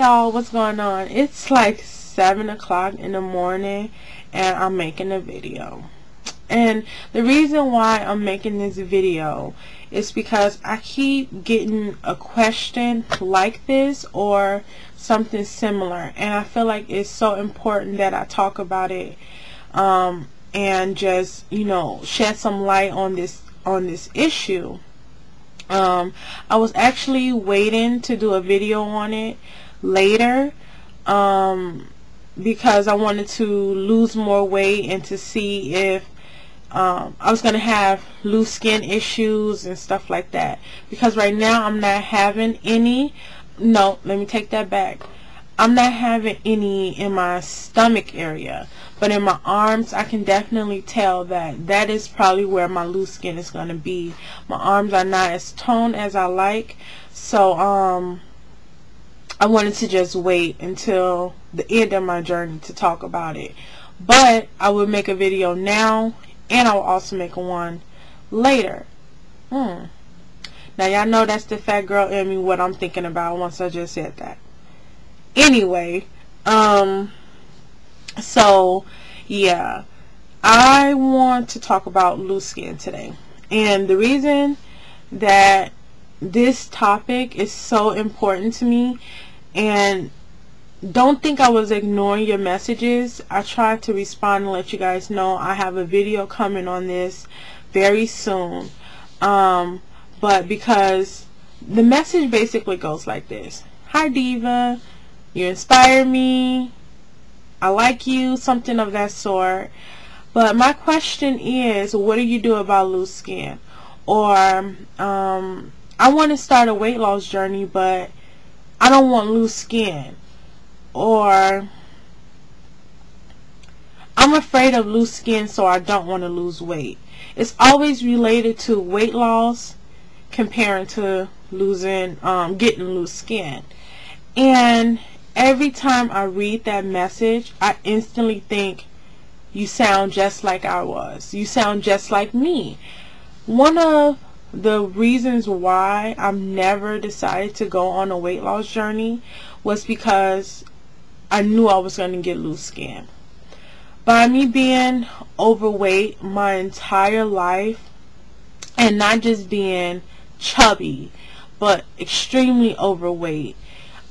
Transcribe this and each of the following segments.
Y'all, what's going on? It's like 7 o'clock in the morning and I'm making a video. And the reason why I'm making this video is because I keep getting a question like this or something similar, and I feel like it's so important that I talk about it and just, shed some light on this issue. I was actually waiting to do a video on it later because I wanted to lose more weight and to see if I was going to have loose skin issues and stuff like that, because right now I'm not having any. No, let me take that back. I'm not having any in my stomach area, but in my arms I can definitely tell that is probably where my loose skin is going to be. My arms are not as toned as I like, so I wanted to just wait until the end of my journey to talk about it. But I will make a video now, and I will also make one later. Now y'all know that's the fat girl in me, what I'm thinking about once I just said that. Anyway, so yeah, I want to talk about loose skin today. And the reason that this topic is so important to me, and don't think I was ignoring your messages. I tried to respond and let you guys know I have a video coming on this very soon. But because the message basically goes like this: hi Diva, you inspire me, I like you, something of that sort. But my question is, what do you do about loose skin? Or I want to start a weight loss journey, but I don't want loose skin. Or I'm afraid of loose skin, so I don't want to lose weight. It's always related to weight loss comparing to getting loose skin. And every time I read that message, I instantly think, you sound just like I was. You sound just like me. One of the reasons why I've never decided to go on a weight loss journey was because I knew I was going to get loose skin. By me being overweight my entire life, and not just being chubby, but extremely overweight,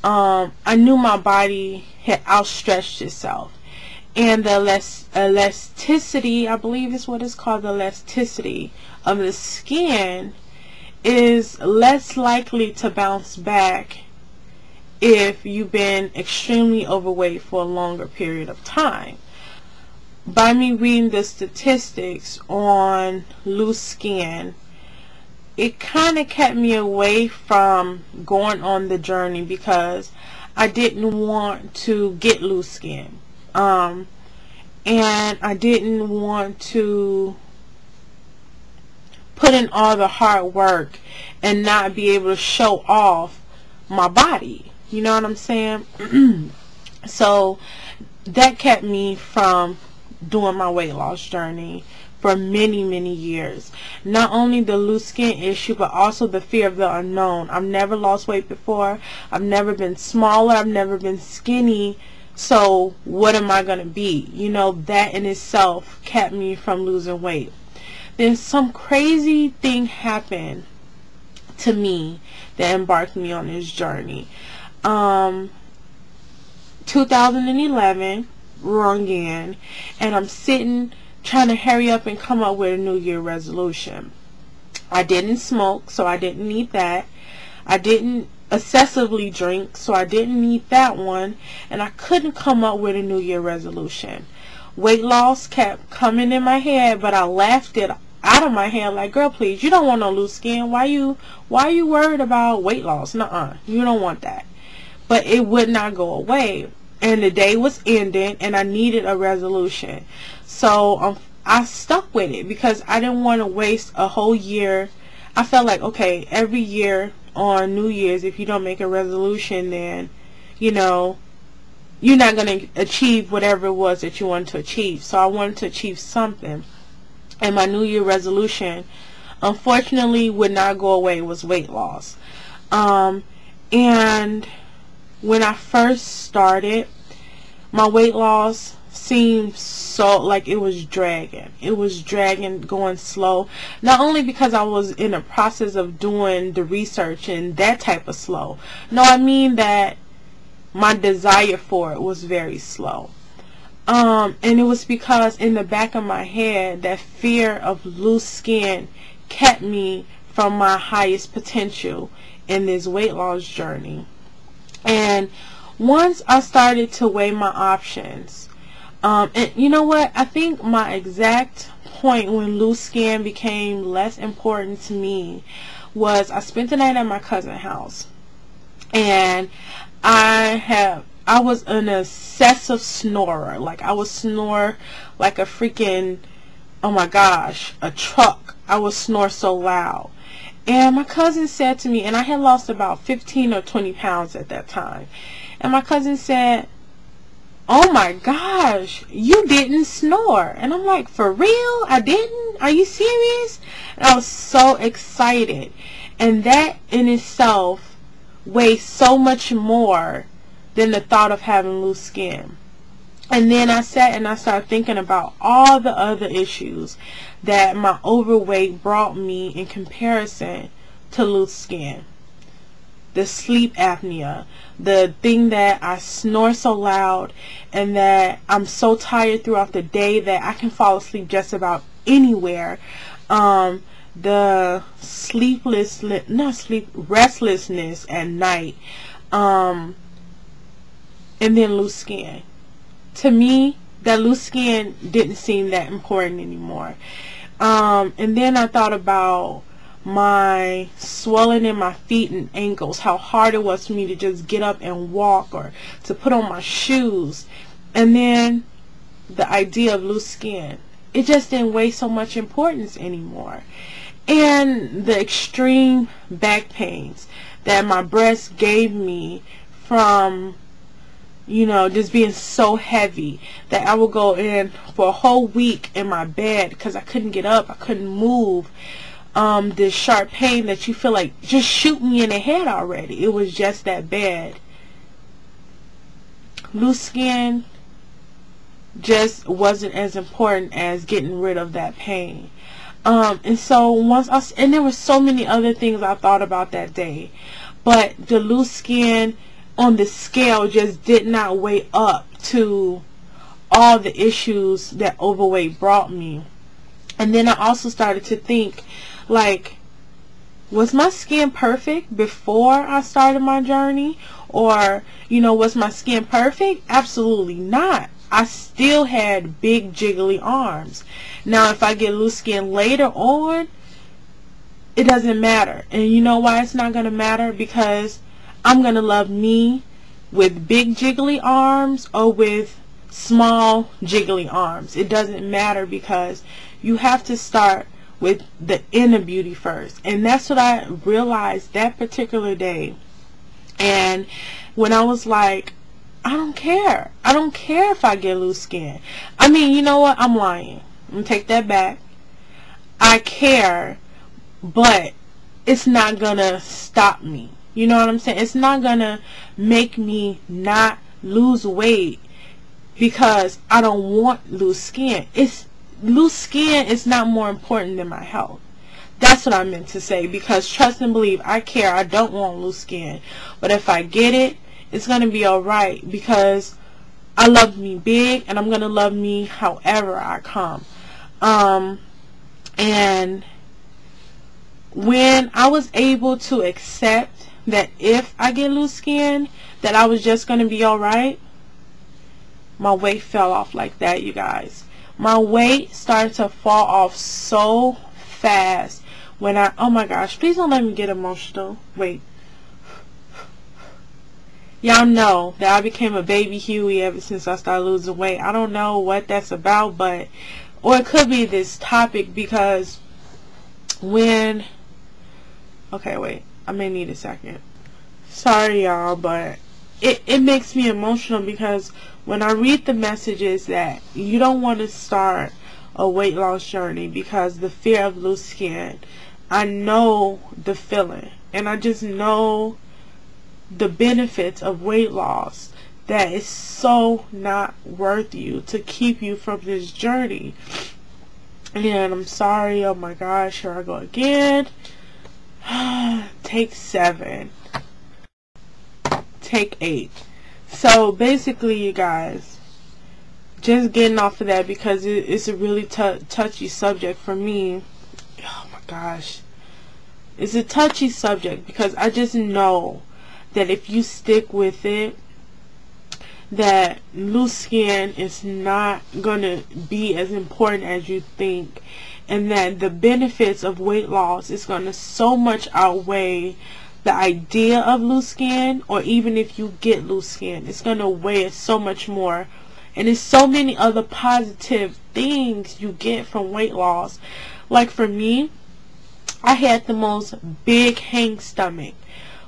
I knew my body had outstretched itself. And the elasticity, I believe is what it's called, the elasticity of the skin is less likely to bounce back if you've been extremely overweight for a longer period of time. By me reading the statistics on loose skin, it kind of kept me away from going on the journey because I didn't want to get loose skin. And I didn't want to put in all the hard work and not be able to show off my body. You know what I'm saying? So that kept me from doing my weight loss journey for many years. Not only the loose skin issue, but also the fear of the unknown. I've never lost weight before. I've never been smaller. I've never been skinny. So what am I going to be? That in itself kept me from losing weight. Then some crazy thing happened to me that embarked me on this journey. 2011, wrong again, and I'm sitting trying to hurry up and come up with a New Year resolution. I didn't smoke, so I didn't need that. I didn't excessively drink, so I didn't need that one, and I couldn't come up with a New Year resolution. Weight loss kept coming in my head, but I laughed it out of my head like, girl, please, you don't want no loose skin. Why you worried about weight loss? Nuh-uh, you don't want that. But it would not go away, and the day was ending and I needed a resolution. So I stuck with it because I didn't want to waste a whole year. I felt like, okay, every year on New Year's, if you don't make a resolution, then you're not going to achieve whatever it was that you wanted to achieve. So I wanted to achieve something, and my New Year resolution unfortunately would not go away. It was weight loss. And when I first started, my weight loss seemed so like it was dragging. It was dragging, going slow. Not only because I was in the process of doing the research and that type of slow. No, I mean that my desire for it was very slow. And it was because in the back of my head, that fear of loose skin kept me from my highest potential in this weight loss journey. And once I started to weigh my options, and you know what, I think my exact point when loose skin became less important to me was I spent the night at my cousin's house, and I was an excessive snorer. Like, I would snore like a freaking, oh my gosh, a truck. I would snore so loud. And my cousin said to me, and I had lost about 15 or 20 pounds at that time. And my cousin said, oh my gosh, you didn't snore. And I'm like, for real? I didn't? Are you serious? And I was so excited. And that in itself weighs so much more than the thought of having loose skin. And then I sat and I started thinking about all the other issues that my overweight brought me in comparison to loose skin. The sleep apnea, the thing that I snore so loud and that I'm so tired throughout the day that I can fall asleep just about anywhere. The restlessness at night, and then loose skin. To me, that loose skin didn't seem that important anymore. And then I thought about my swelling in my feet and ankles, how hard it was for me to just get up and walk or to put on my shoes. And then the idea of loose skin, it just didn't weigh so much importance anymore. And the extreme back pains that my breast gave me from, you know, just being so heavy that I would go in for a whole week in my bed because I couldn't get up, I couldn't move. This sharp pain that you feel like just shooting me in the head already. It was just that bad. Loose skin just wasn't as important as getting rid of that pain. And so and there were so many other things I thought about that day, but the loose skin on the scale just did not weigh up to all the issues that overweight brought me. And then I also started to think, like, was my skin perfect before I started my journey? Or, you know, was my skin perfect? Absolutely not. I still had big jiggly arms. Now, if I get loose skin later on, it doesn't matter. And you know why it's not going to matter? Because I'm going to love me with big jiggly arms or with small jiggly arms. It doesn't matter, because you have to start with the inner beauty first. And that's what I realized that particular day. And when I was like, I don't care. I don't care if I get loose skin. I mean, you know what? I'm lying. I'm going to take that back. I care, but it's not going to stop me. You know what I'm saying? It's not going to make me not lose weight because I don't want loose skin. Loose skin is not more important than my health. That's what I meant to say, because trust and believe, I care. I don't want loose skin. But if I get it, it's going to be alright, because I love me big and I'm going to love me however I come. And when I was able to accept that if I get loose skin, that I was just going to be alright, my weight fell off like that, you guys. My weight started to fall off so fast when oh my gosh, please don't let me get emotional. Wait. Y'all know that I became a baby Huey ever since I started losing weight. I don't know what that's about, but, or it could be this topic, because when, okay, wait, I may need a second. Sorry, y'all, but it makes me emotional, because when I read the messages that you don't want to start a weight loss journey because the fear of loose skin, I know the feeling, and I just know the benefits of weight loss that is so not worth you to keep you from this journey. And I'm sorry, oh my gosh, here I go again. Take 7. Take 8. So basically, you guys, just getting off of that because it's a really touchy subject for me. Oh my gosh. It's a touchy subject because I just know that if you stick with it, that loose skin is not going to be as important as you think, and that the benefits of weight loss is going to so much outweigh the idea of loose skin, or even if you get loose skin, it's going to weigh it so much more. And there's so many other positive things you get from weight loss. Like for me, I had the most big hang stomach.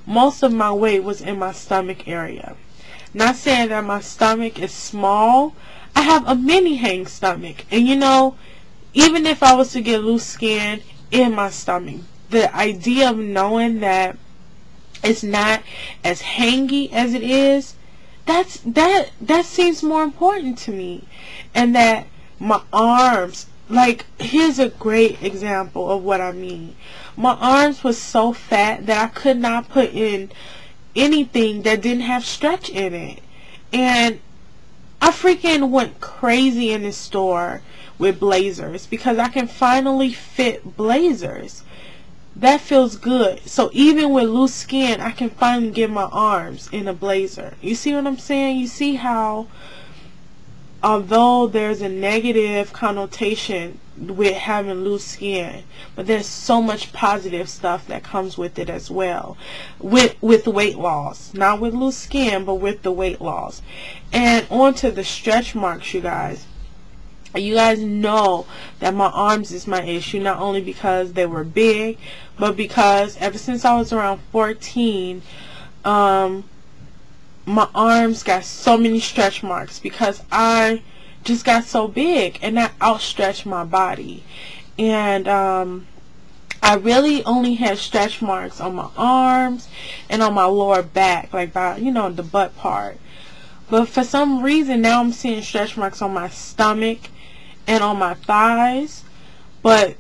Most of my weight was in my stomach area. Not saying that my stomach is small. I have a mini hang stomach. And you know, even if I was to get loose skin in my stomach, the idea of knowing that it's not as hangy as it is, that seems more important to me. And that my arms, like, here's a great example of what I mean. My arms was so fat that I could not put in anything that didn't have stretch in it. And I freaking went crazy in the store with blazers because I can finally fit blazers. That feels good. So even with loose skin, I can finally get my arms in a blazer. You see what I'm saying? You see how, although there's a negative connotation with having loose skin, but there's so much positive stuff that comes with it as well, with weight loss. Not with loose skin, but with the weight loss. And on to the stretch marks, you guys. You guys know that my arms is my issue, not only because they were big, but because ever since I was around 14, my arms got so many stretch marks because I just got so big and that outstretched my body. And I really only had stretch marks on my arms and on my lower back, like by, you know, the butt part. But for some reason now I'm seeing stretch marks on my stomach and on my thighs. But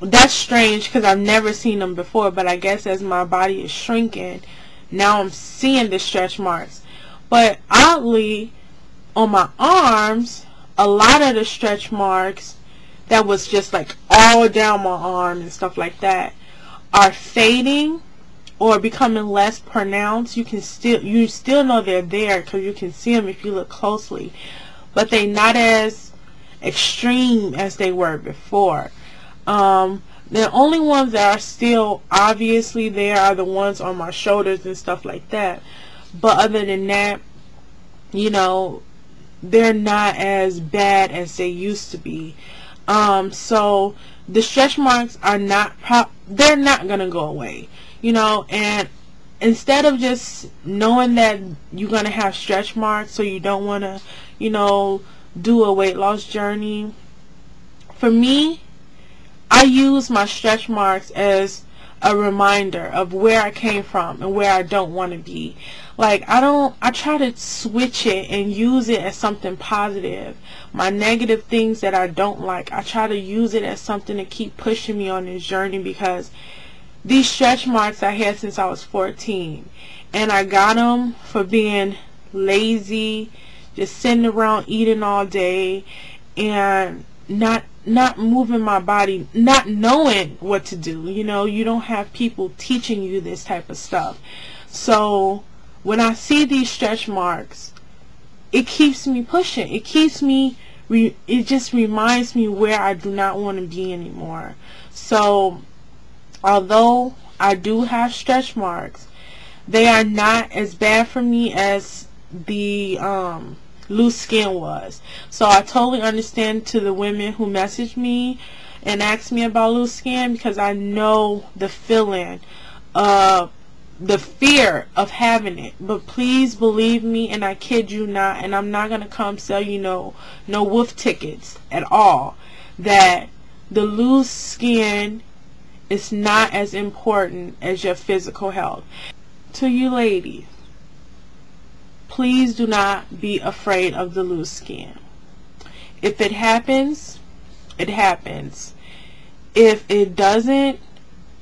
that's strange because I've never seen them before. But I guess as my body is shrinking, now I'm seeing the stretch marks. But oddly, on my arms, a lot of the stretch marks that was just like all down my arm and stuff like that are fading or becoming less pronounced. You still know they're there because you can see them if you look closely, but they're not as extreme as they were before. The only ones that are still obviously there are the ones on my shoulders and stuff like that. But other than that, you know, they're not as bad as they used to be. So the stretch marks are they're not gonna go away, you know. And instead of just knowing that you're gonna have stretch marks, so you don't want to, you know, do a weight loss journey, for me, I use my stretch marks as a reminder of where I came from and where I don't want to be. Like, I try to switch it and use it as something positive. My negative things that I don't like, I try to use it as something to keep pushing me on this journey, because these stretch marks I had since I was 14, and I got them for being lazy, just sitting around eating all day and not moving my body, not knowing what to do. You know, you don't have people teaching you this type of stuff. So when I see these stretch marks, it keeps me pushing. It keeps me, it just reminds me where I do not want to be anymore. So although I do have stretch marks, they are not as bad for me as the loose skin was. So I totally understand to the women who messaged me and asked me about loose skin, because I know the feeling of the fear of having it. But please believe me, and I kid you not, and I'm not gonna come sell you no wolf tickets at all, that the loose skin it's not as important as your physical health. To you ladies, please do not be afraid of the loose skin. If it happens, it happens. If it doesn't,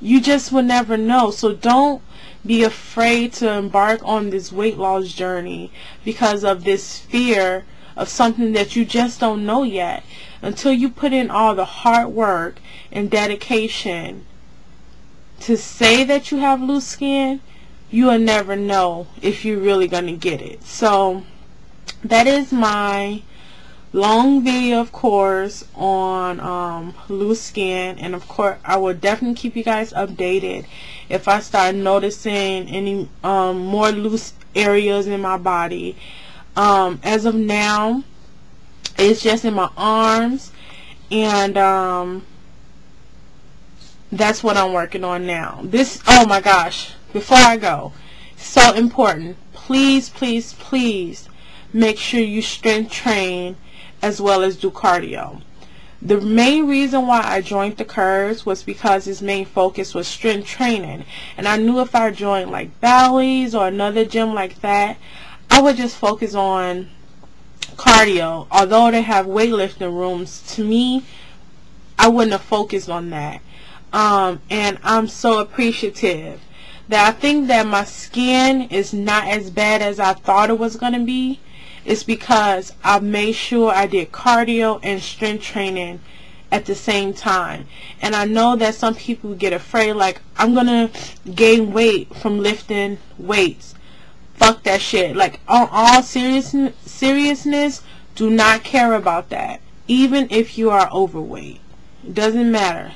you just will never know. So don't be afraid to embark on this weight loss journey because of this fear of something that you just don't know yet. Until you put in all the hard work and dedication to say that you have loose skin, you will never know if you're really going to get it. So that is my long video, of course, on loose skin. And of course, I will definitely keep you guys updated if I start noticing any more loose areas in my body. As of now, it's just in my arms, and that's what I'm working on now. This, oh my gosh, before I go, so important, please, please, please make sure you strength train as well as do cardio. The main reason why I joined the Curves was because his main focus was strength training, and I knew if I joined like Bally's or another gym like that, I would just focus on cardio. Although they have weightlifting rooms, to me, I wouldn't have focused on that. And I'm so appreciative that I think that my skin is not as bad as I thought it was going to be. It's because I made sure I did cardio and strength training at the same time. And I know that some people get afraid, like, I'm going to gain weight from lifting weights. Fuck that shit. Like, on all seriousness, do not care about that. Even if you are overweight. It doesn't matter.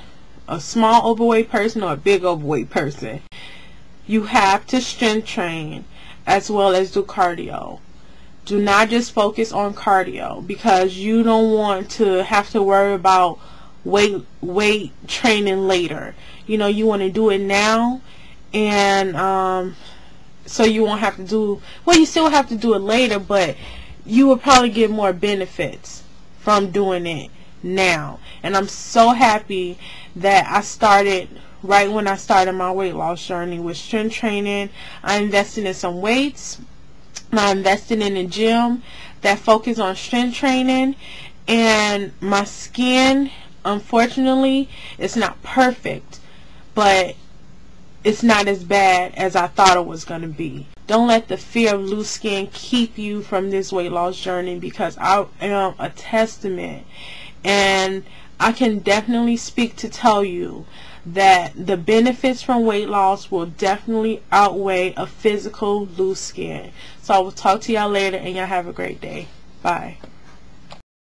A small overweight person or a big overweight person. You have to strength train as well as do cardio. Do not just focus on cardio, because you don't want to have to worry about weight training later. You know, you want to do it now, and so you won't have to do, well, you still have to do it later, but you will probably get more benefits from doing it now. And I'm so happy that I started right when I started my weight loss journey with strength training. I invested in some weights. I invested in a gym that focused on strength training, and my skin, unfortunately, it's not perfect, but it's not as bad as I thought it was going to be. Don't let the fear of loose skin keep you from this weight loss journey, because I am a testament, and I can definitely speak to tell you that the benefits from weight loss will definitely outweigh a physical loose skin. So I will talk to y'all later, and y'all have a great day. Bye.